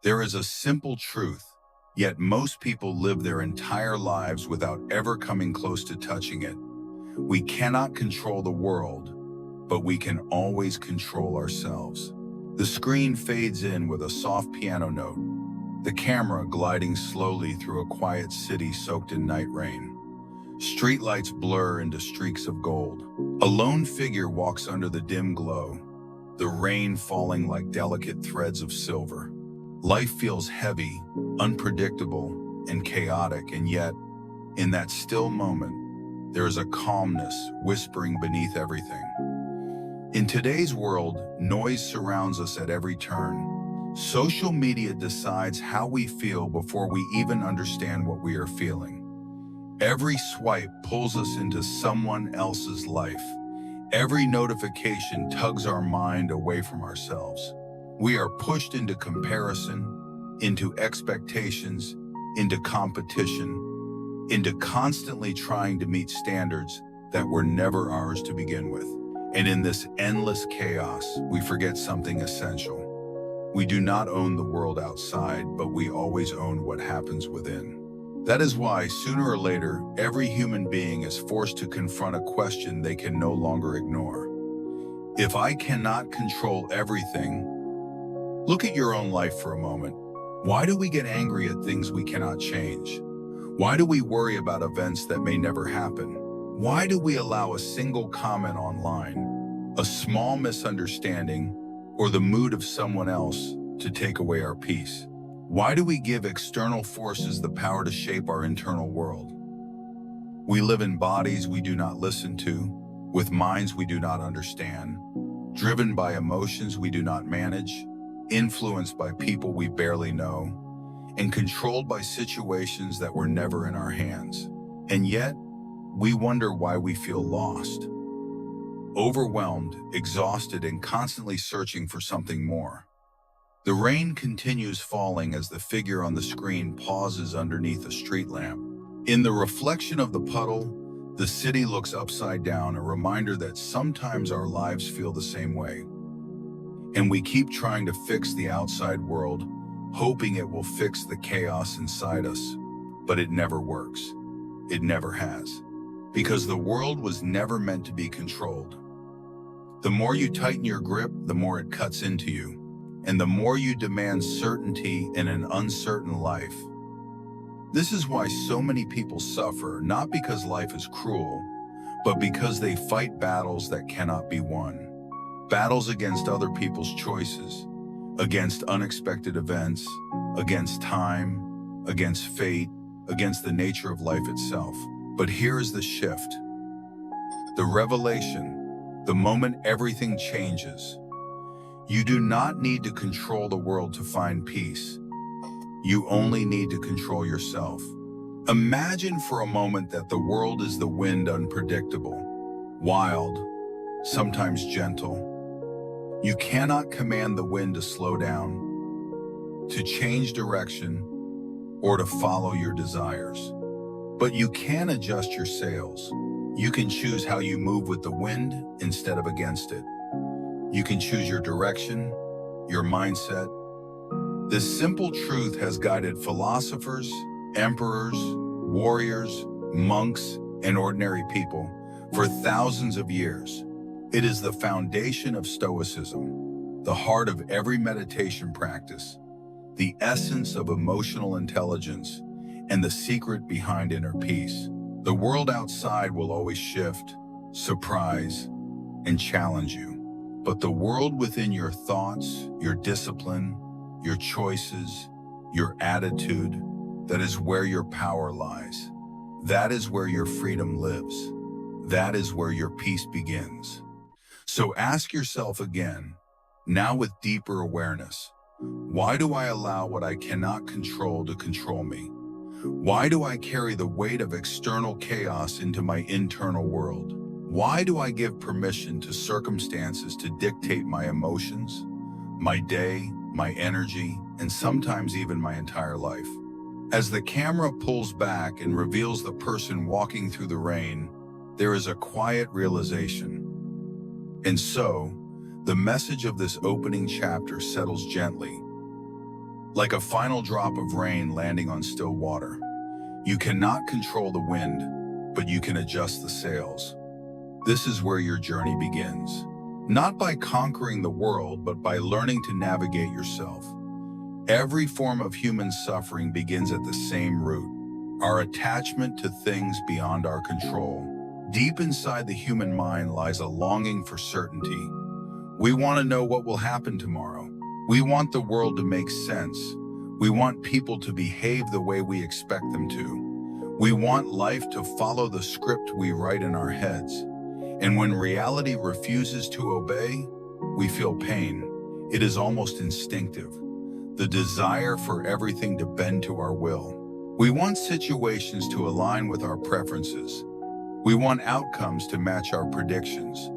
There is a simple truth, yet most people live their entire lives without ever coming close to touching it. We cannot control the world, but we can always control ourselves. The screen fades in with a soft piano note, the camera gliding slowly through a quiet city soaked in night rain. Streetlights blur into streaks of gold. A lone figure walks under the dim glow, the rain falling like delicate threads of silver. Life feels heavy, unpredictable, and chaotic, and yet, in that still moment, there is a calmness whispering beneath everything. In today's world, noise surrounds us at every turn. Social media decides how we feel before we even understand what we are feeling. Every swipe pulls us into someone else's life. Every notification tugs our mind away from ourselves. We are pushed into comparison, into expectations, into competition, into constantly trying to meet standards that were never ours to begin with. And in this endless chaos, we forget something essential. We do not own the world outside, but we always own what happens within. That is why, sooner or later, every human being is forced to confront a question they can no longer ignore. If I cannot control everything, look at your own life for a moment. Why do we get angry at things we cannot change? Why do we worry about events that may never happen? Why do we allow a single comment online, a small misunderstanding, or the mood of someone else to take away our peace? Why do we give external forces the power to shape our internal world? We live in bodies we do not listen to, with minds we do not understand, driven by emotions we do not manage, influenced by people we barely know, and controlled by situations that were never in our hands. And yet, we wonder why we feel lost, overwhelmed, exhausted, and constantly searching for something more. The rain continues falling as the figure on the screen pauses underneath a street lamp. In the reflection of the puddle, the city looks upside down, a reminder that sometimes our lives feel the same way. And we keep trying to fix the outside world, hoping it will fix the chaos inside us. But it never works. It never has. Because the world was never meant to be controlled. The more you tighten your grip, the more it cuts into you. And the more you demand certainty in an uncertain life. This is why so many people suffer, not because life is cruel, but because they fight battles that cannot be won. Battles against other people's choices, against unexpected events, against time, against fate, against the nature of life itself. But here is the shift, the revelation, the moment everything changes. You do not need to control the world to find peace. You only need to control yourself. Imagine for a moment that the world is the wind, unpredictable, wild, sometimes gentle. You cannot command the wind to slow down, to change direction, or to follow your desires. But you can adjust your sails. You can choose how you move with the wind instead of against it. You can choose your direction, your mindset. This simple truth has guided philosophers, emperors, warriors, monks, and ordinary people for thousands of years. It is the foundation of Stoicism, the heart of every meditation practice, the essence of emotional intelligence, and the secret behind inner peace. The world outside will always shift, surprise, and challenge you. But the world within your thoughts, your discipline, your choices, your attitude, that is where your power lies. That is where your freedom lives. That is where your peace begins. So ask yourself again, now with deeper awareness, why do I allow what I cannot control to control me? Why do I carry the weight of external chaos into my internal world? Why do I give permission to circumstances to dictate my emotions, my day, my energy, and sometimes even my entire life? As the camera pulls back and reveals the person walking through the rain, there is a quiet realization. And so, the message of this opening chapter settles gently. like a final drop of rain landing on still water. You cannot control the wind, but you can adjust the sails. This is where your journey begins. Not by conquering the world, but by learning to navigate yourself. Every form of human suffering begins at the same root, our attachment to things beyond our control. Deep inside the human mind lies a longing for certainty. We want to know what will happen tomorrow. We want the world to make sense. We want people to behave the way we expect them to. We want life to follow the script we write in our heads. And when reality refuses to obey, we feel pain. It is almost instinctive. The desire for everything to bend to our will. We want situations to align with our preferences. We want outcomes to match our predictions.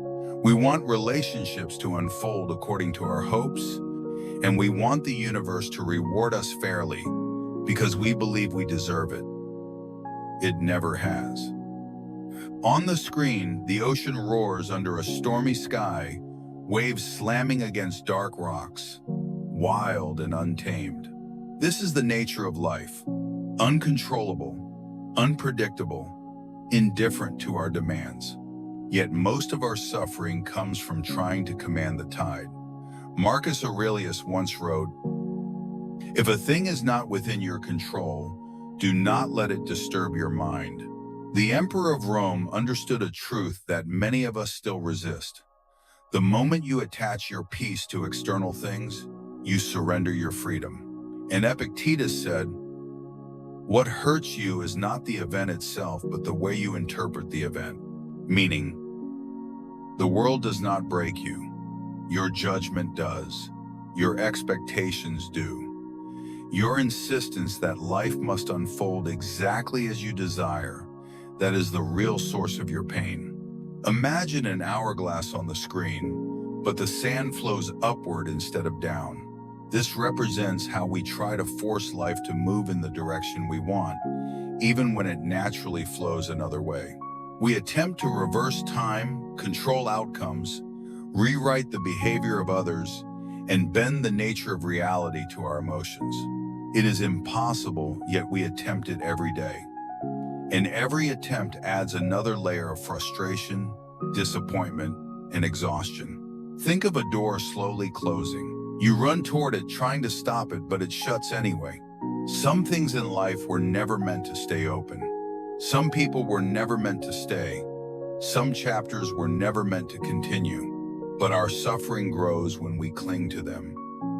We want relationships to unfold according to our hopes. And we want the universe to reward us fairly because we believe we deserve it. It never has. On the screen, the ocean roars under a stormy sky, waves slamming against dark rocks, wild and untamed. This is the nature of life, uncontrollable, unpredictable, indifferent to our demands. Yet most of our suffering comes from trying to command the tide. Marcus Aurelius once wrote, "If a thing is not within your control, do not let it disturb your mind." The Emperor of Rome understood a truth that many of us still resist. The moment you attach your peace to external things, you surrender your freedom. And Epictetus said, "What hurts you is not the event itself, but the way you interpret the event." Meaning, the world does not break you. Your judgment does. Your expectations do. Your insistence that life must unfold exactly as you desire, that is the real source of your pain. Imagine an hourglass on the screen, but the sand flows upward instead of down. This represents how we try to force life to move in the direction we want, even when it naturally flows another way. We attempt to reverse time, control outcomes, rewrite the behavior of others, and bend the nature of reality to our emotions. It is impossible, yet we attempt it every day. And every attempt adds another layer of frustration, disappointment, and exhaustion. Think of a door slowly closing. You run toward it trying to stop it, but it shuts anyway. Some things in life were never meant to stay open. Some people were never meant to stay. Some chapters were never meant to continue. But our suffering grows when we cling to them,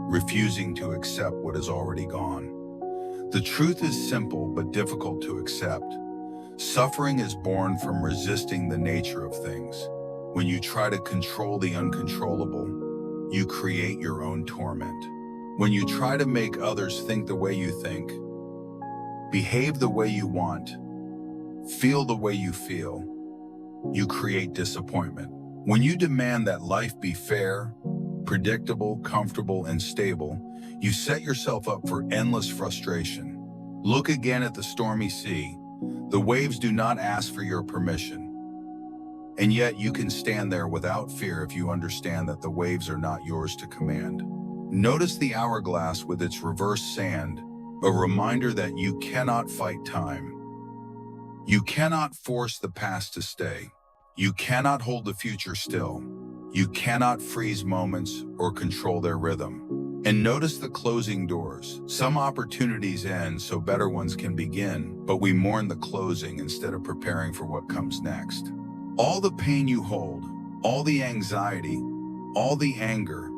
refusing to accept what is already gone. The truth is simple but difficult to accept. Suffering is born from resisting the nature of things. When you try to control the uncontrollable, you create your own torment. When you try to make others think the way you think, behave the way you want, feel the way you feel, you create disappointment. When you demand that life be fair, predictable, comfortable, and stable, you set yourself up for endless frustration. Look again at the stormy sea. The waves do not ask for your permission. And yet you can stand there without fear if you understand that the waves are not yours to command. Notice the hourglass with its reverse sand, a reminder that you cannot fight time. You cannot force the past to stay. You cannot hold the future still. You cannot freeze moments or control their rhythm. And notice the closing doors. Some opportunities end so better ones can begin, but we mourn the closing instead of preparing for what comes next. All the pain you hold, all the anxiety, all the anger,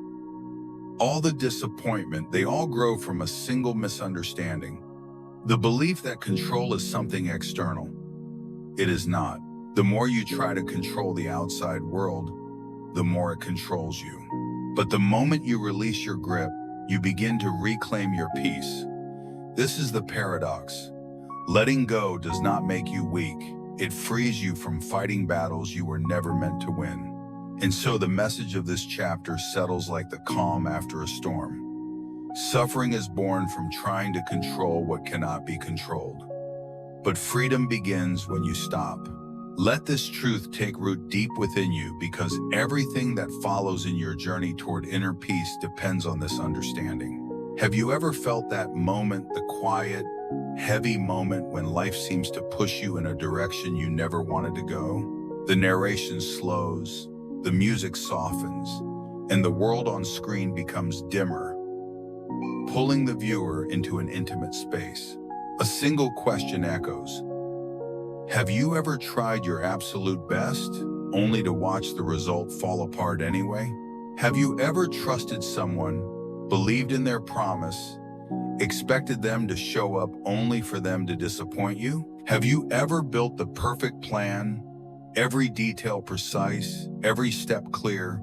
all the disappointment, they all grow from a single misunderstanding. The belief that control is something external. It is not. The more you try to control the outside world, the more it controls you. But the moment you release your grip, you begin to reclaim your peace. This is the paradox. Letting go does not make you weak. It frees you from fighting battles you were never meant to win. And so the message of this chapter settles like the calm after a storm. Suffering is born from trying to control what cannot be controlled. But freedom begins when you stop. Let this truth take root deep within you, because everything that follows in your journey toward inner peace depends on this understanding. Have you ever felt that moment, the quiet, heavy moment when life seems to push you in a direction you never wanted to go? The narration slows, the music softens, and the world on screen becomes dimmer, pulling the viewer into an intimate space. A single question echoes. Have you ever tried your absolute best, only to watch the result fall apart anyway? Have you ever trusted someone, believed in their promise, expected them to show up only for them to disappoint you? Have you ever built the perfect plan, every detail precise, every step clear?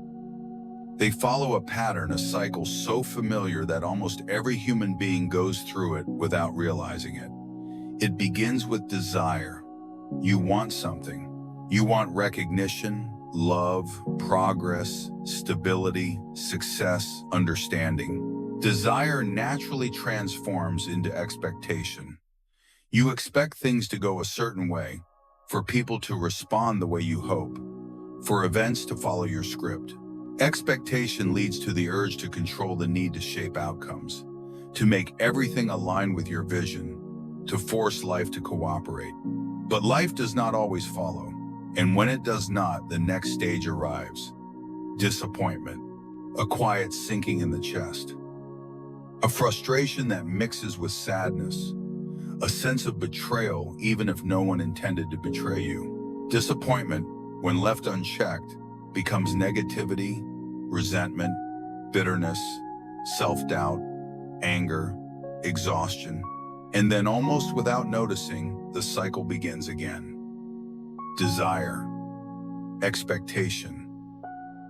They follow a pattern, a cycle so familiar that almost every human being goes through it without realizing it. It begins with desire. You want something. You want recognition, love, progress, stability, success, understanding. Desire naturally transforms into expectation. You expect things to go a certain way, for people to respond the way you hope, for events to follow your script. Expectation leads to the urge to control, the need to shape outcomes, to make everything align with your vision, to force life to cooperate. But life does not always follow, and when it does not, the next stage arrives. Disappointment, a quiet sinking in the chest, a frustration that mixes with sadness, a sense of betrayal even if no one intended to betray you. Disappointment, when left unchecked, becomes negativity, resentment, bitterness, self-doubt, anger, exhaustion, and then almost without noticing, the cycle begins again. Desire, expectation,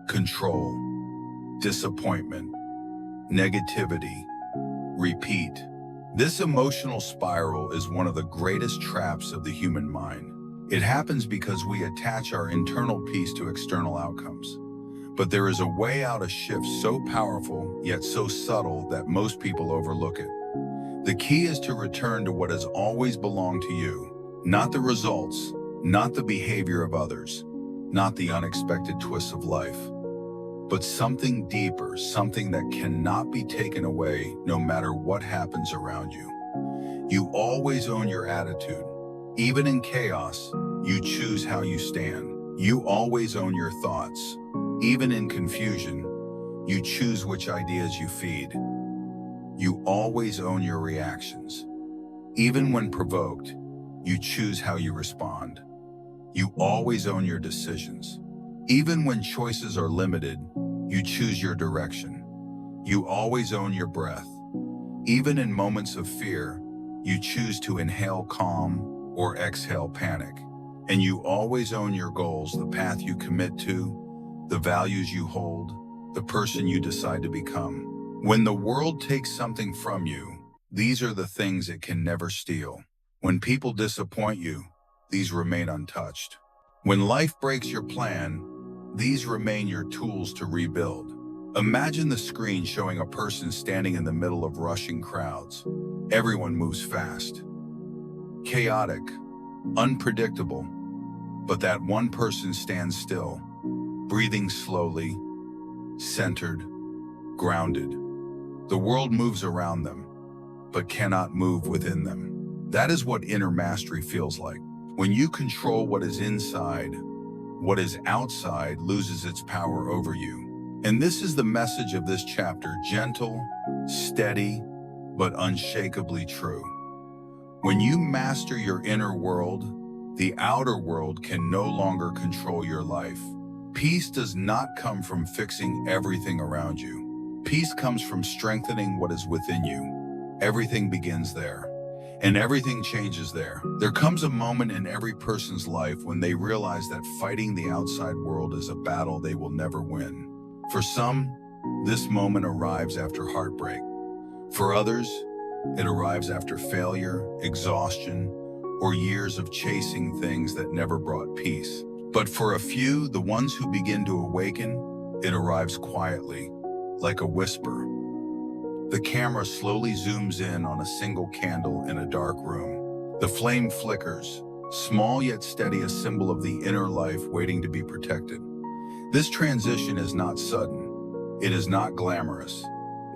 control, disappointment, negativity, repeat. This emotional spiral is one of the greatest traps of the human mind. It happens because we attach our internal peace to external outcomes. But there is a way out, a shift so powerful, yet so subtle that most people overlook it. The key is to return to what has always belonged to you, not the results, not the behavior of others, not the unexpected twists of life, but something deeper, something that cannot be taken away no matter what happens around you. You always own your attitude. Even in chaos, you choose how you stand. You always own your thoughts. Even in confusion, you choose which ideas you feed. You always own your reactions. Even when provoked, you choose how you respond. You always own your decisions. Even when choices are limited, you choose your direction. You always own your breath. Even in moments of fear, you choose to inhale calm or exhale panic. And you always own your goals, the path you commit to, the values you hold, the person you decide to become. When the world takes something from you, these are the things it can never steal. When people disappoint you, these remain untouched. When life breaks your plan, these remain your tools to rebuild. Imagine the screen showing a person standing in the middle of rushing crowds. Everyone moves fast, chaotic, unpredictable, but that one person stands still, breathing slowly, centered, grounded. The world moves around them, but cannot move within them. That is what inner mastery feels like. When you control what is inside, what is outside loses its power over you. And this is the message of this chapter: gentle, steady, but unshakably true. When you master your inner world, the outer world can no longer control your life. Peace does not come from fixing everything around you. Peace comes from strengthening what is within you. Everything begins there, and everything changes there. There comes a moment in every person's life when they realize that fighting the outside world is a battle they will never win. For some, this moment arrives after heartbreak. For others, it arrives after failure, exhaustion, or years of chasing things that never brought peace. But for a few, the ones who begin to awaken, it arrives quietly, like a whisper. The camera slowly zooms in on a single candle in a dark room. The flame flickers, small yet steady, a symbol of the inner life waiting to be protected. This transition is not sudden. It is not glamorous.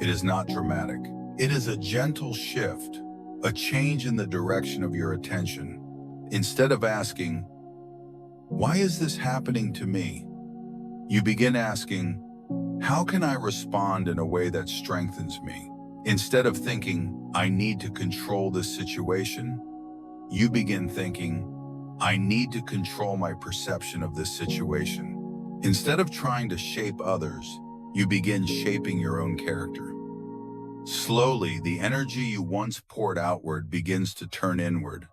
It is not dramatic. It is a gentle shift, a change in the direction of your attention. Instead of asking, "Why is this happening to me?" you begin asking, "How can I respond in a way that strengthens me?" Instead of thinking, "I need to control this situation," you begin thinking, "I need to control my perception of this situation." Instead of trying to shape others, you begin shaping your own character. Slowly, the energy you once poured outward begins to turn inward,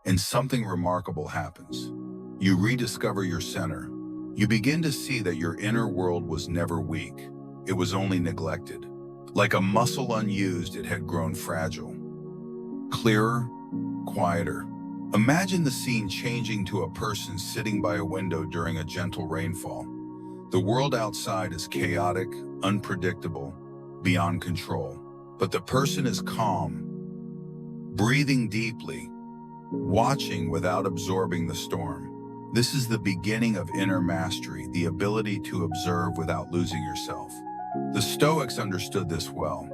and something remarkable happens. You rediscover your center. You begin to see that your inner world was never weak. It was only neglected. Like a muscle unused, it had grown fragile. Clearer, quieter. Imagine the scene changing to a person sitting by a window during a gentle rainfall. The world outside is chaotic, unpredictable, beyond control. But the person is calm, breathing deeply, watching without absorbing the storm. This is the beginning of inner mastery, the ability to observe without losing yourself. The Stoics understood this well.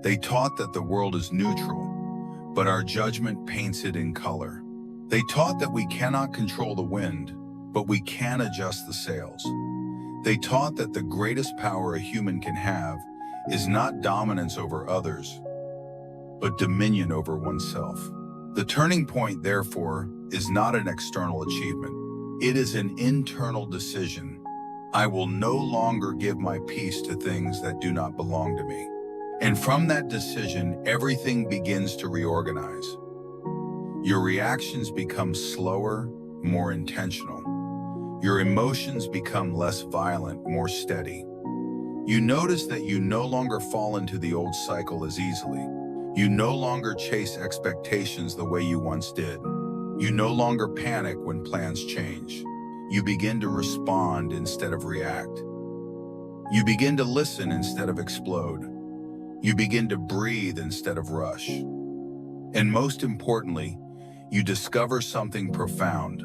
They taught that the world is neutral, but our judgment paints it in color. They taught that we cannot control the wind, but we can adjust the sails. They taught that the greatest power a human can have is not dominance over others, but dominion over oneself. The turning point, therefore, is not an external achievement. It is an internal decision. I will no longer give my peace to things that do not belong to me. And from that decision, everything begins to reorganize. Your reactions become slower, more intentional. Your emotions become less violent, more steady. You notice that you no longer fall into the old cycle as easily. You no longer chase expectations the way you once did. You no longer panic when plans change. You begin to respond instead of react. You begin to listen instead of explode. You begin to breathe instead of rush. And most importantly, you discover something profound.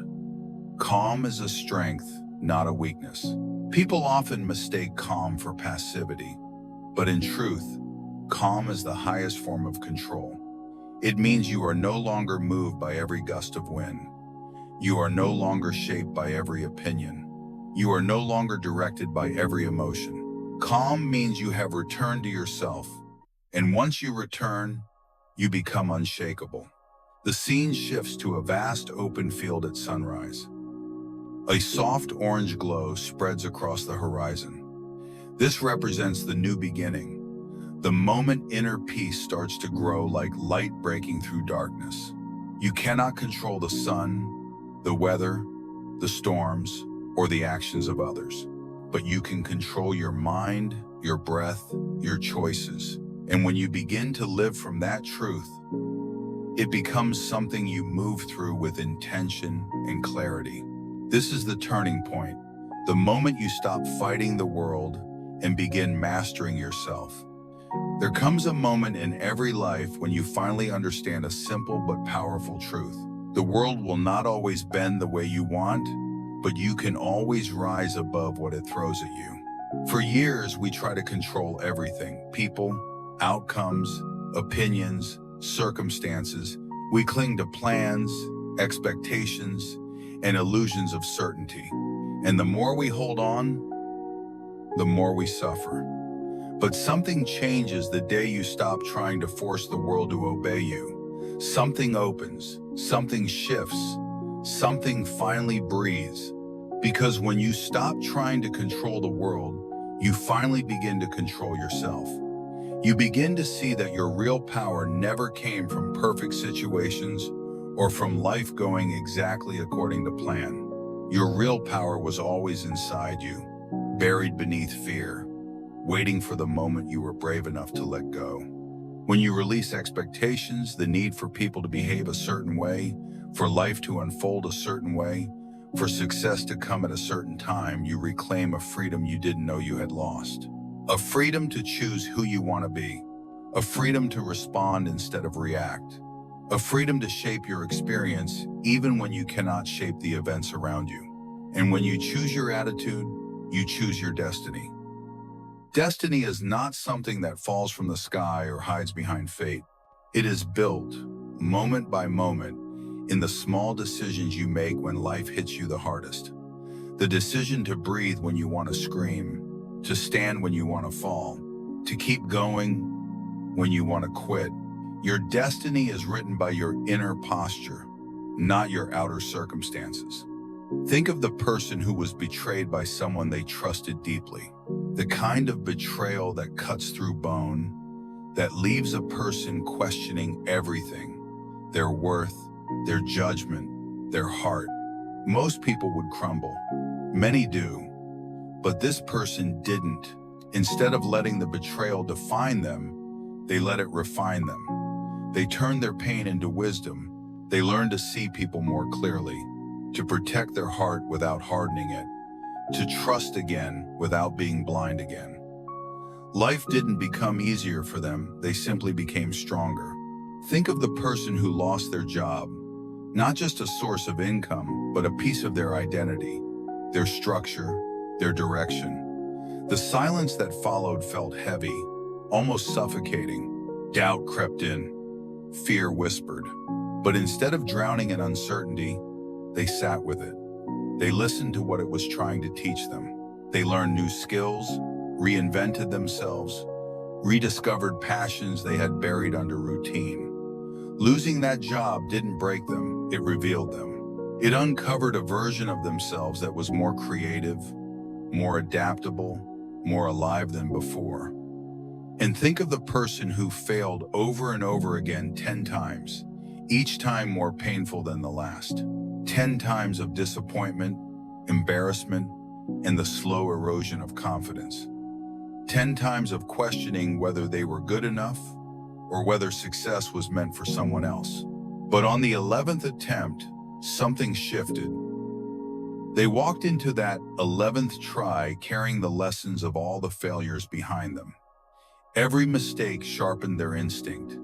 Calm is a strength, not a weakness. People often mistake calm for passivity, but in truth, calm is the highest form of control. It means you are no longer moved by every gust of wind. You are no longer shaped by every opinion. You are no longer directed by every emotion. Calm means you have returned to yourself, and once you return, you become unshakable. The scene shifts to a vast open field at sunrise. A soft orange glow spreads across the horizon. This represents the new beginning, the moment inner peace starts to grow like light breaking through darkness. You cannot control the sun, the weather, the storms, or the actions of others, but you can control your mind, your breath, your choices. And when you begin to live from that truth, it becomes something you move through with intention and clarity. This is the turning point, the moment you stop fighting the world and begin mastering yourself. There comes a moment in every life when you finally understand a simple but powerful truth. The world will not always bend the way you want, but you can always rise above what it throws at you. For years, we try to control everything: people, outcomes, opinions, circumstances. We cling to plans, expectations, and illusions of certainty. And the more we hold on, the more we suffer. But something changes the day you stop trying to force the world to obey you. Something opens, something shifts, something finally breathes. Because when you stop trying to control the world, you finally begin to control yourself. You begin to see that your real power never came from perfect situations or from life going exactly according to plan. Your real power was always inside you, buried beneath fear, waiting for the moment you were brave enough to let go. When you release expectations, the need for people to behave a certain way, for life to unfold a certain way, for success to come at a certain time, you reclaim a freedom you didn't know you had lost. A freedom to choose who you want to be, a freedom to respond instead of react, a freedom to shape your experience even when you cannot shape the events around you. And when you choose your attitude, you choose your destiny. Destiny is not something that falls from the sky or hides behind fate. It is built, moment by moment, in the small decisions you make when life hits you the hardest. The decision to breathe when you want to scream, to stand when you want to fall, to keep going when you want to quit. Your destiny is written by your inner posture, not your outer circumstances. Think of the person who was betrayed by someone they trusted deeply. The kind of betrayal that cuts through bone, that leaves a person questioning everything, their worth, their judgment, their heart. Most people would crumble. Many do. But this person didn't. Instead of letting the betrayal define them, they let it refine them. They turned their pain into wisdom. They learned to see people more clearly, to protect their heart without hardening it, to trust again without being blind again. Life didn't become easier for them, they simply became stronger. Think of the person who lost their job, not just a source of income, but a piece of their identity, their structure, their direction. The silence that followed felt heavy, almost suffocating. Doubt crept in, fear whispered. But instead of drowning in uncertainty, they sat with it. They listened to what it was trying to teach them. They learned new skills, reinvented themselves, rediscovered passions they had buried under routine. Losing that job didn't break them, it revealed them. It uncovered a version of themselves that was more creative, more adaptable, more alive than before. And think of the person who failed over and over again 10 times, each time more painful than the last. 10 times of disappointment, embarrassment, and the slow erosion of confidence. 10 times of questioning whether they were good enough or whether success was meant for someone else. But on the 11th attempt, something shifted. They walked into that 11th try carrying the lessons of all the failures behind them. Every mistake sharpened their instinct.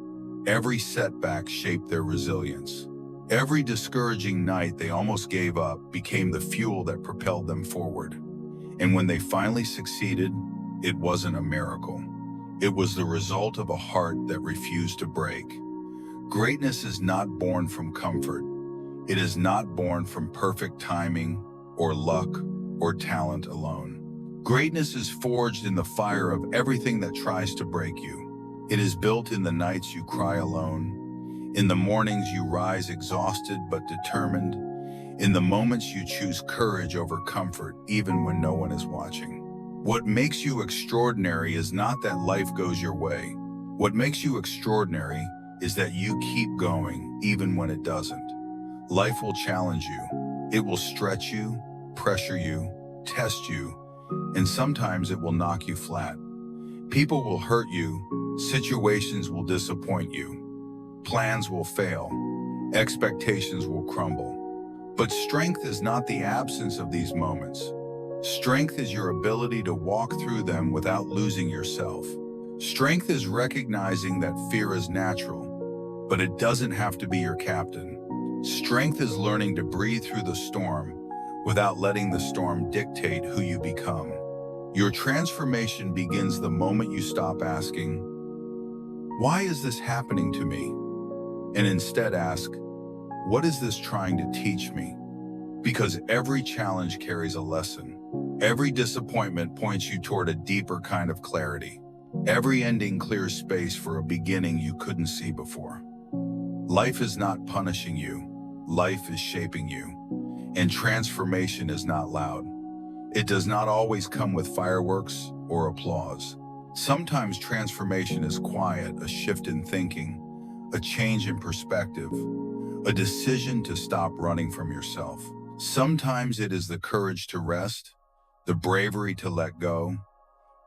Every setback shaped their resilience. Every discouraging night they almost gave up became the fuel that propelled them forward. And when they finally succeeded, it wasn't a miracle. It was the result of a heart that refused to break. Greatness is not born from comfort. It is not born from perfect timing or luck or talent alone. Greatness is forged in the fire of everything that tries to break you. It is built in the nights you cry alone, in the mornings you rise exhausted but determined, in the moments you choose courage over comfort even when no one is watching. What makes you extraordinary is not that life goes your way. What makes you extraordinary is that you keep going even when it doesn't. Life will challenge you. It will stretch you, pressure you, test you, and sometimes it will knock you flat. People will hurt you, situations will disappoint you. Plans will fail, expectations will crumble. But strength is not the absence of these moments. Strength is your ability to walk through them without losing yourself. Strength is recognizing that fear is natural, but it doesn't have to be your captain. Strength is learning to breathe through the storm without letting the storm dictate who you become. Your transformation begins the moment you stop asking, "Why is this happening to me?" and instead ask, "What is this trying to teach me?" Because every challenge carries a lesson. Every disappointment points you toward a deeper kind of clarity. Every ending clears space for a beginning you couldn't see before. Life is not punishing you. Life is shaping you. And transformation is not loud. It does not always come with fireworks or applause. Sometimes transformation is quiet, a shift in thinking, a change in perspective, a decision to stop running from yourself. Sometimes it is the courage to rest, the bravery to let go,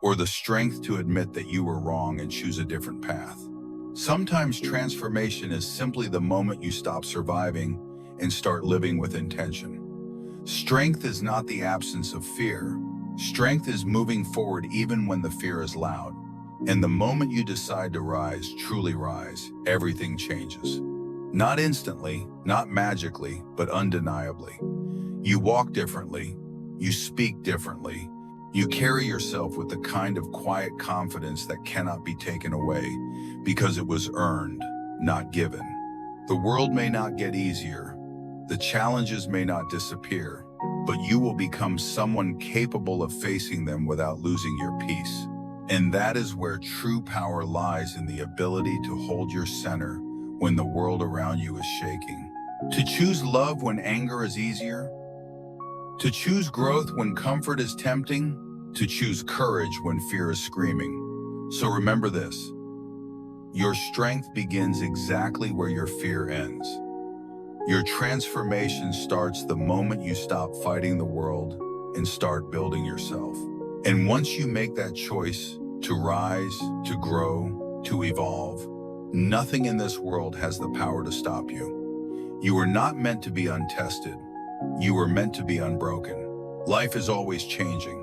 or the strength to admit that you were wrong and choose a different path. Sometimes transformation is simply the moment you stop surviving and start living with intention. Strength is not the absence of fear. Strength is moving forward even when the fear is loud. And the moment you decide to rise, truly rise, everything changes. Not instantly, not magically, but undeniably. You walk differently, you speak differently, You carry yourself with the kind of quiet confidence that cannot be taken away because it was earned, not given. The world may not get easier, the challenges may not disappear, but you will become someone capable of facing them without losing your peace. And that is where true power lies, in the ability to hold your center when the world around you is shaking. To choose love when anger is easier. To choose growth when comfort is tempting. To choose courage when fear is screaming. So remember this: your strength begins exactly where your fear ends. Your transformation starts the moment you stop fighting the world and start building yourself. And once you make that choice to rise, to grow, to evolve, nothing in this world has the power to stop you. You were not meant to be untested. You were meant to be unbroken. Life is always changing.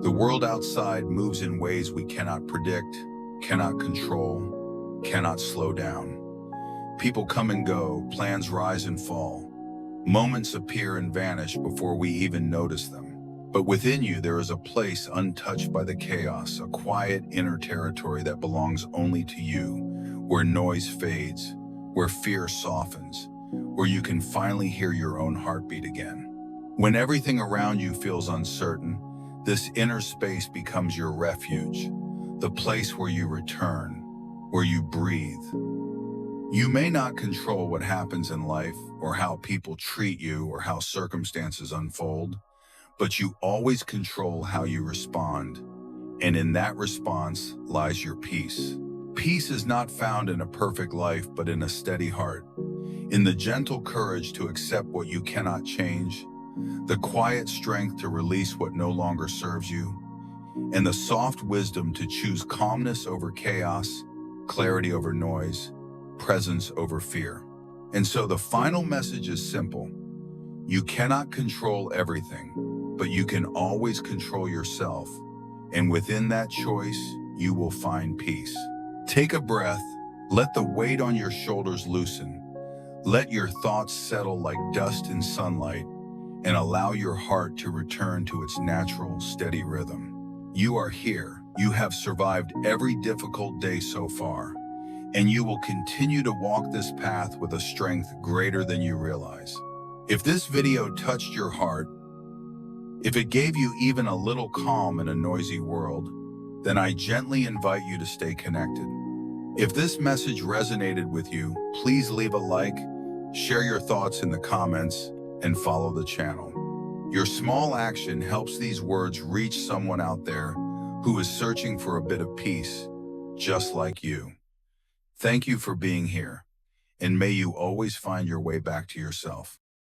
The world outside moves in ways we cannot predict, cannot control, cannot slow down. People come and go, plans rise and fall. Moments appear and vanish before we even notice them. But within you, there is a place untouched by the chaos, a quiet inner territory that belongs only to you, where noise fades, where fear softens, where you can finally hear your own heartbeat again. When everything around you feels uncertain, this inner space becomes your refuge, the place where you return, where you breathe. You may not control what happens in life, or how people treat you, or how circumstances unfold, but you always control how you respond. And in that response lies your peace. Peace is not found in a perfect life, but in a steady heart, in the gentle courage to accept what you cannot change, the quiet strength to release what no longer serves you, and the soft wisdom to choose calmness over chaos, clarity over noise, presence over fear. And so the final message is simple. You cannot control everything, but you can always control yourself. And within that choice, you will find peace. Take a breath, let the weight on your shoulders loosen. Let your thoughts settle like dust in sunlight, and allow your heart to return to its natural, steady rhythm. You are here. You have survived every difficult day so far, and you will continue to walk this path with a strength greater than you realize. If this video touched your heart, if it gave you even a little calm in a noisy world, then I gently invite you to stay connected. If this message resonated with you, please leave a like, share your thoughts in the comments, and follow the channel. Your small action helps these words reach someone out there who is searching for a bit of peace, just like you. Thank you for being here, and may you always find your way back to yourself.